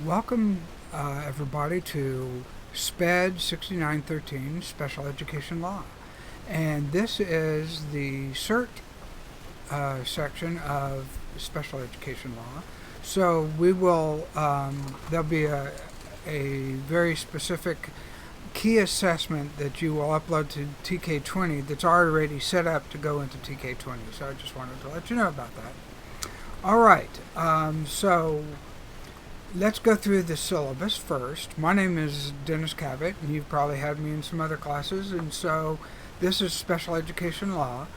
Welcome, everybody, to Sped 6913 Special Education Law. And this is the CERT section of Special Education Law. So there'll be a very specific key assessment that you will upload to TK20 that's already set up to go into TK20. So I just wanted to let you know about that. All right, so let's go through the syllabus first. My name is Dennis Cabot, and you've probably had me in some other classes, and so this is Special Education Law,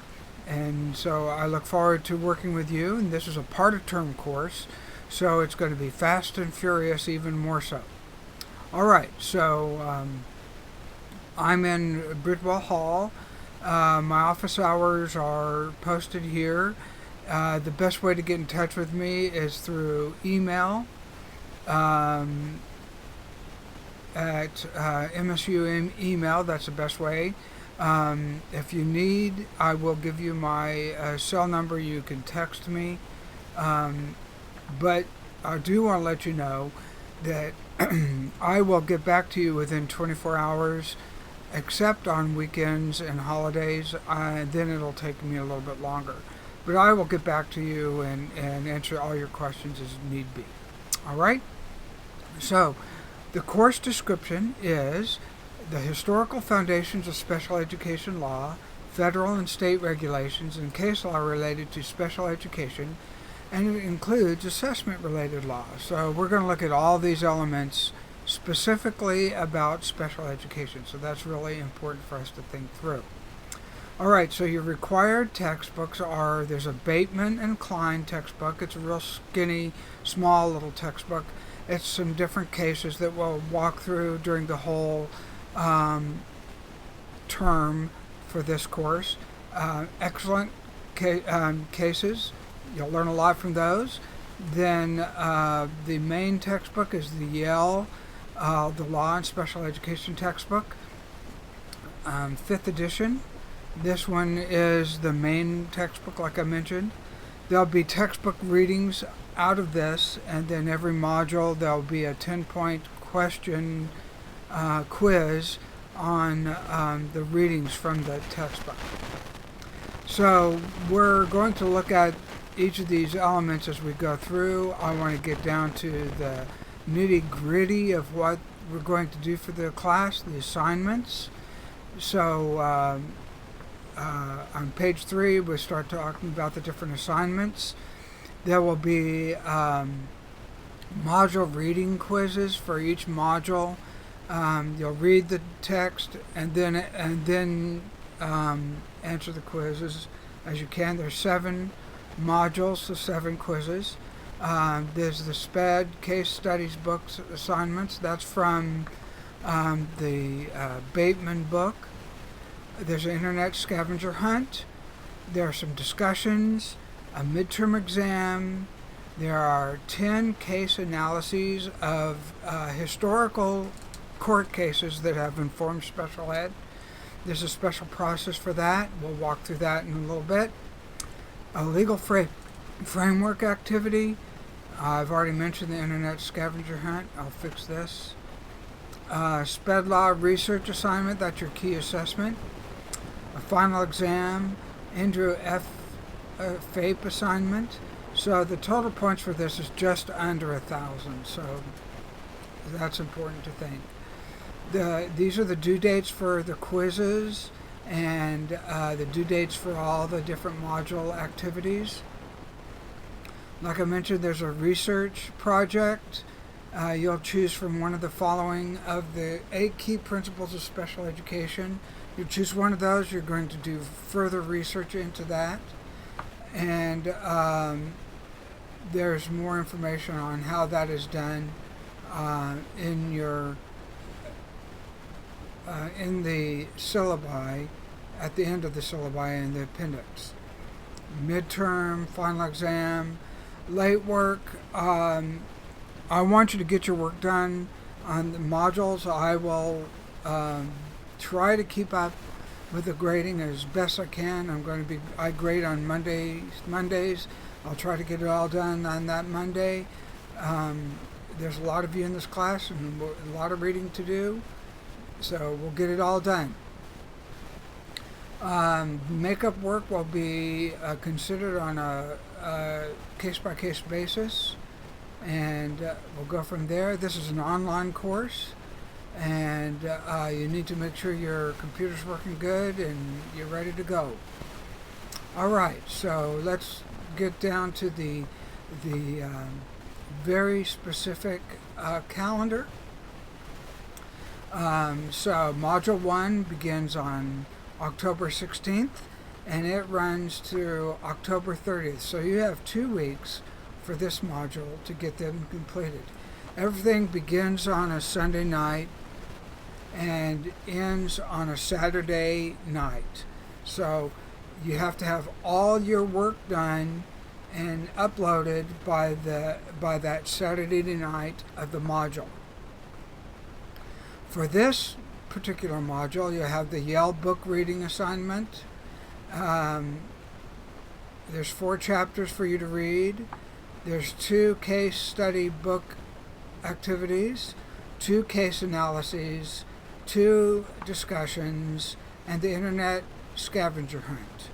and so I look forward to working with you, and this is a part-of-term course, so it's going to be fast and furious, even more so. All right, so I'm in Bridwell Hall. My office hours are posted here. The best way to get in touch with me is through email at MSU email. That's the best way. If you need, I will give you my cell number. You can text me. But I do want to let you know that I will get back to you within 24 hours, except on weekends and holidays. Then it'll take me a little bit longer. But I will get back to you and answer all your questions as need be. All right? So, the course description is the historical foundations of special education law, federal and state regulations, and case law related to special education, and it includes assessment-related law. So we're going to look at all these elements specifically about special education. So that's really important for us to think through. All right, so your required textbooks are, there's a Bateman and Klein textbook. It's a real skinny, small little textbook. It's some different cases that we'll walk through during the whole term for this course. Excellent cases. You'll learn a lot from those. Then the main textbook is the Yale, the Law and Special Education textbook, 5th edition. This one is the main textbook, like I mentioned. There'll be textbook readings out of this, and then every module there'll be a 10-point question quiz on the readings from the textbook. So we're going to look at each of these elements as we go through. I want to get down to the nitty-gritty of what we're going to do for the class, the assignments. So on page 3, we'll start talking about the different assignments. There will be module reading quizzes for each module. You'll read the text and then answer the quizzes as you can. There's 7 modules, so 7 quizzes. There's the Sped case studies books assignments. That's from the Bateman book. There's an internet scavenger hunt. There are some discussions, a midterm exam. There are 10 case analyses of historical court cases that have informed special ed. There's a special process for that. We'll walk through that in a little bit. A legal framework activity. I've already mentioned the internet scavenger hunt. I'll fix this. Sped law research assignment. That's your key assessment. A final exam. Andrew F. FAPE assignment. So the total points for this is just under 1,000. So that's important to think. These are the due dates for the quizzes and the due dates for all the different module activities. Like I mentioned, there's a research project. You'll choose from one of the following of the 8 key principles of special education. You choose one of those. You're going to do further research into that. And there's more information on how that is done in the syllabi, at the end of the syllabi in the appendix. Midterm, final exam, late work. I want you to get your work done on the modules. I will try to keep up with the grading as best I can. I grade on Mondays. I'll try to get it all done on that Monday. there's a lot of you in this class and a lot of reading to do, so we'll get it all done. Makeup work will be considered on a case-by-case basis, and we'll go from there. This is an online course, and you need to make sure your computer's working good and you're ready to go. All right, so let's get down to the very specific calendar. So Module 1 begins on October 16th, and it runs to October 30th. So you have 2 weeks for this module to get them completed. Everything begins on a Sunday night and ends on a Saturday night. So you have to have all your work done and uploaded by that Saturday night of the module. For this particular module, you have the Yale book reading assignment. There's 4 chapters for you to read. There's 2 case study book activities, 2 case analyses, 2 discussions, and the internet scavenger hunt.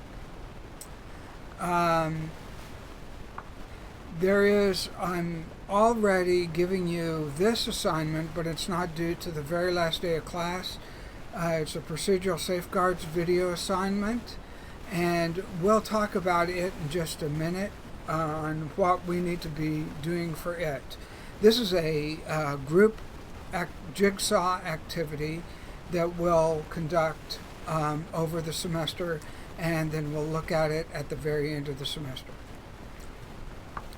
I'm already giving you this assignment, but it's not due to the very last day of class. It's a procedural safeguards video assignment, and we'll talk about it in just a minute on what we need to be doing for it. This is a group jigsaw activity that we'll conduct over the semester, and then we'll look at it at the very end of the semester.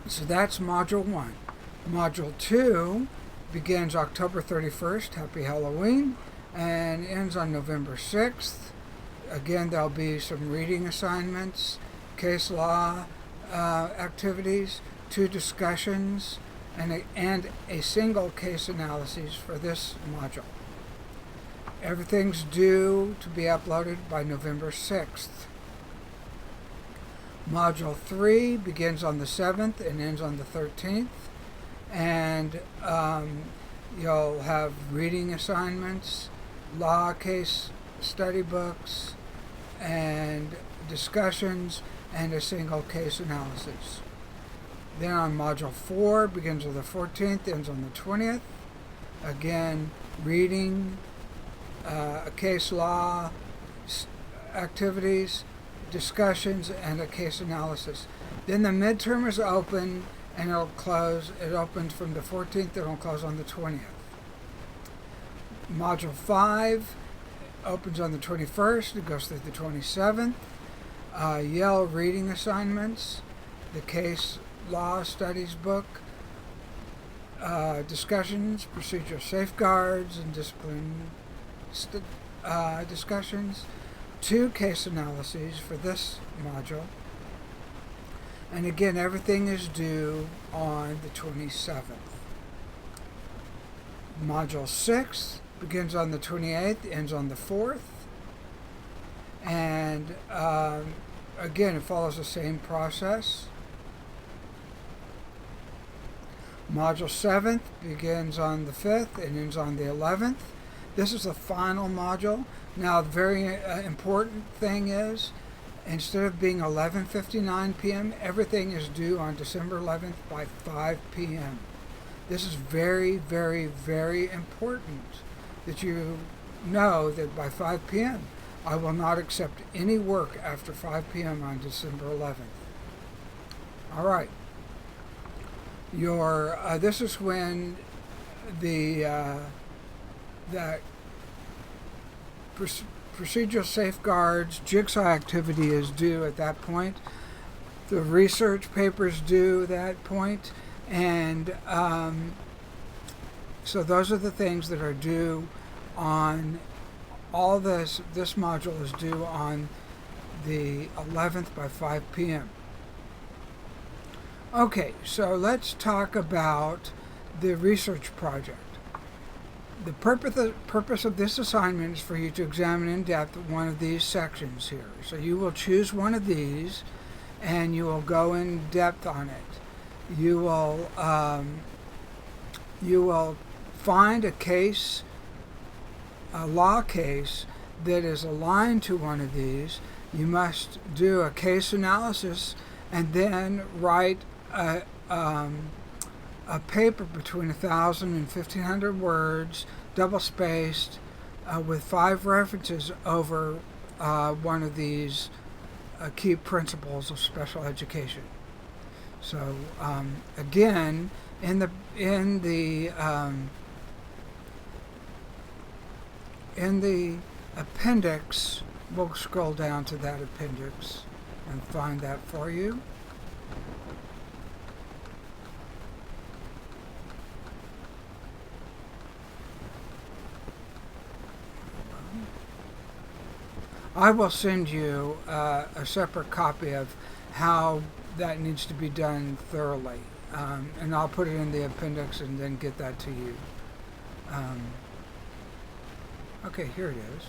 So that's Module 1. Module 2 begins October 31st, Happy Halloween, and ends on November 6th. Again, there'll be some reading assignments, case law activities, 2 discussions, and a single case analysis for this module. Everything's due to be uploaded by November 6th. Module 3 begins on the 7th and ends on the 13th, and you'll have reading assignments, law case study books, and discussions, and a single case analysis. Then on Module 4 begins on the 14th, ends on the 20th. Again, reading, case law activities, discussions, and a case analysis. Then the midterm is open, and it'll close. It opens from the 14th, it'll close on the 20th. Module 5 opens on the 21st, it goes through the 27th. Yale reading assignments, the case law studies book, discussions, procedural safeguards, and discipline discussions, 2 case analyses for this module, and again, everything is due on the 27th. Module 6 begins on the 28th, ends on the 4th, and again, it follows the same process. Module 7th begins on the 5th and ends on the 11th. This is the final module. Now, the very important thing is, instead of being 11:59 p.m., everything is due on December 11th by 5 p.m. This is very, very, very important that you know that by 5 p.m. I will not accept any work after 5 p.m. on December 11th. All right. This is when that procedural safeguards jigsaw activity is due at that point. The research papers due at that point, and so those are the things that are due on all this. This module is due on the 11th by 5 p.m. Okay, so let's talk about the research project. The purpose of this assignment is for you to examine in depth one of these sections here. So you will choose one of these and you will go in depth on it. You will you will find a case, a law case that is aligned to one of these. You must do a case analysis and then write a paper between 1,000 and 1,500 words, double spaced, with 5 references over one of these key principles of special education. So again, in the appendix, we'll scroll down to that appendix and find that for you. I will send you a separate copy of how that needs to be done thoroughly, and I'll put it in the appendix and then get that to you. Okay, here it is.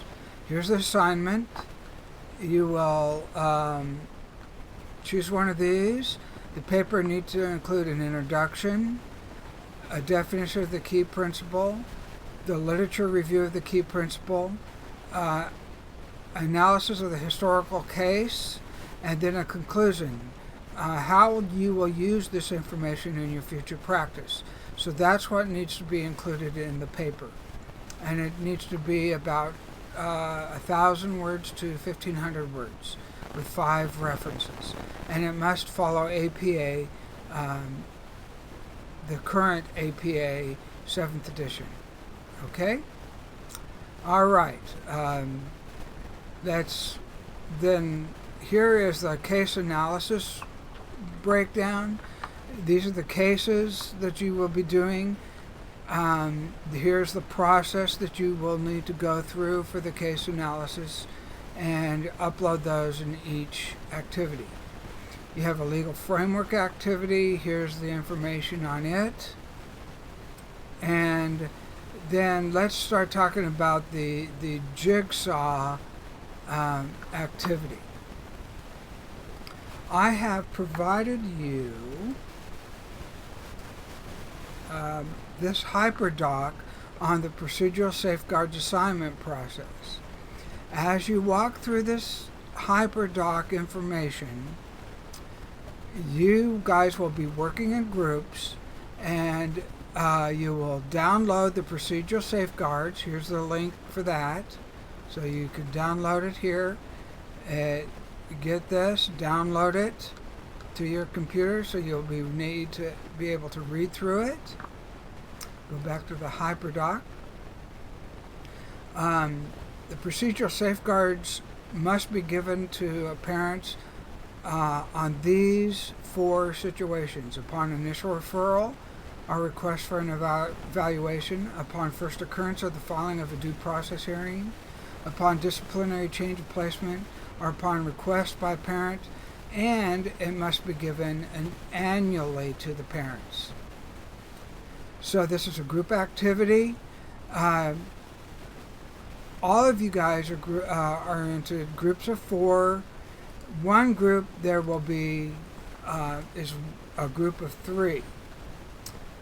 Here's the assignment. You will choose one of these. The paper needs to include an introduction, a definition of the key principle, the literature review of the key principle, analysis of the historical case, and then a conclusion. How you will use this information in your future practice. So that's what needs to be included in the paper. And it needs to be about 1,000 words to 1,500 words with 5 references. And it must follow APA, the current APA 7th edition. Okay? All right. Then here is the case analysis breakdown. These are the cases that you will be doing. Here's the process that you will need to go through for the case analysis, and upload those in each activity. You have a legal framework activity. Here's the information on it. And then let's start talking about the jigsaw activity. I have provided you this hyperdoc on the procedural safeguards assignment process. As you walk through this hyperdoc information, you guys will be working in groups, and you will download the procedural safeguards. Here's the link for that. So you can download it here. Get this, download it to your computer so you'll need to be able to read through it. Go back to the hyperdoc. The procedural safeguards must be given to parents on these 4 situations: upon initial referral, or request for an evaluation, upon first occurrence of the filing of a due process hearing, upon disciplinary change of placement, or upon request by parent, and it must be given annually to the parents. So this is a group activity. All of you guys are into groups of 4. One group there will be is a group of 3.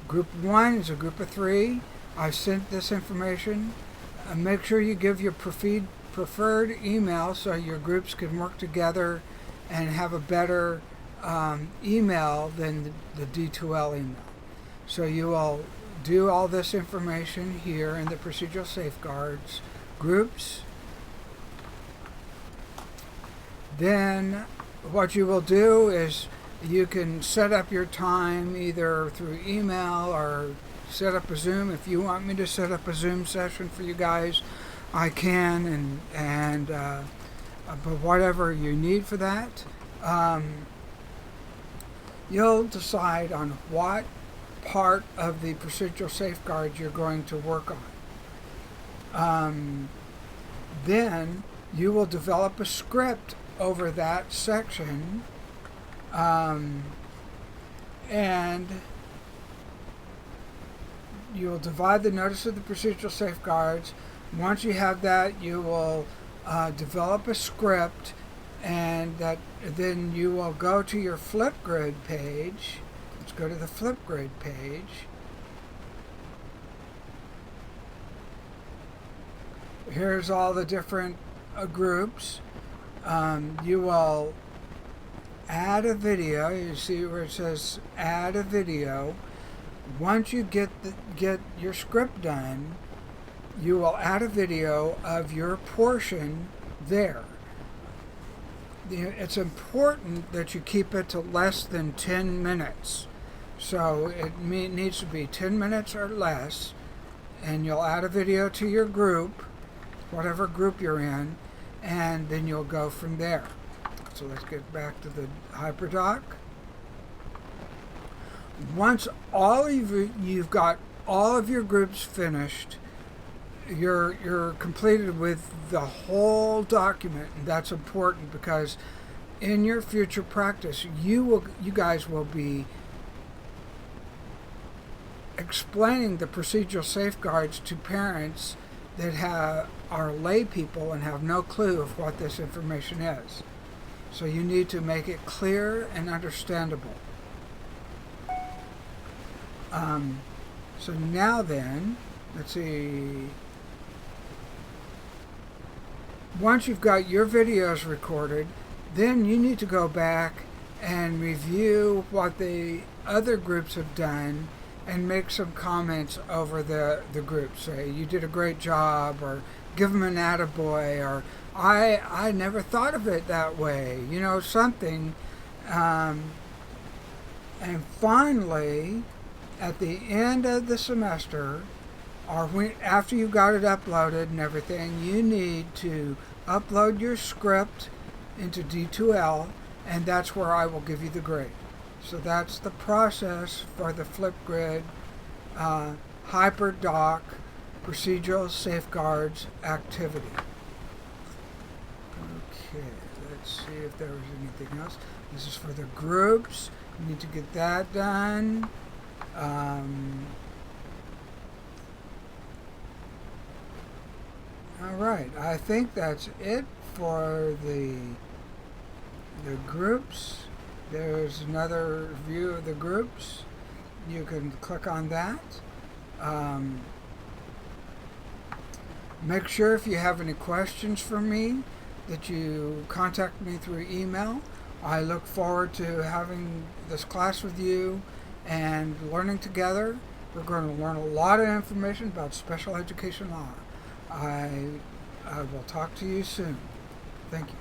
Group 1 is a group of 3. I sent this information. Make sure you give your preferred email so your groups can work together and have a better email than the D2L email. So you will do all this information here in the procedural safeguards groups. Then what you will do is you can set up your time either through email or set up a Zoom. If you want me to set up a Zoom session for you guys, I can, but whatever you need for that, you'll decide on what part of the procedural safeguards you're going to work on. Then you will develop a script over that section, and you'll divide the notice of the procedural safeguards. Once you have that, you will develop a script, and then you will go to your Flipgrid page. Let's go to the Flipgrid page. Here's all the different groups. You will add a video. You see where it says add a video. Once you get your script done, you will add a video of your portion there. It's important that you keep it to less than 10 minutes. So it needs to be 10 minutes or less, and you'll add a video to your group, whatever group you're in, and then you'll go from there. So let's get back to the HyperDoc. Once you've got all of your groups finished, you're completed with the whole document, and that's important because in your future practice, you guys will be explaining the procedural safeguards to parents that are lay people and have no clue of what this information is. So you need to make it clear and understandable. So now then, let's see. Once you've got your videos recorded, then you need to go back and review what the other groups have done and make some comments over the group. Say, you did a great job, or give them an attaboy, or I never thought of it that way, something. And finally, at the end of the semester, or after you got it uploaded and everything, you need to upload your script into D2L, and that's where I will give you the grade. So that's the process for the Flipgrid HyperDoc procedural safeguards activity. Okay, let's see if there was anything else. This is for the groups. You need to get that done. All right, I think that's it for the groups. There's another view of the groups. You can click on that. Make sure if you have any questions for me that you contact me through email. I look forward to having this class with you and learning together. We're going to learn a lot of information about special education law. I will talk to you soon. Thank you.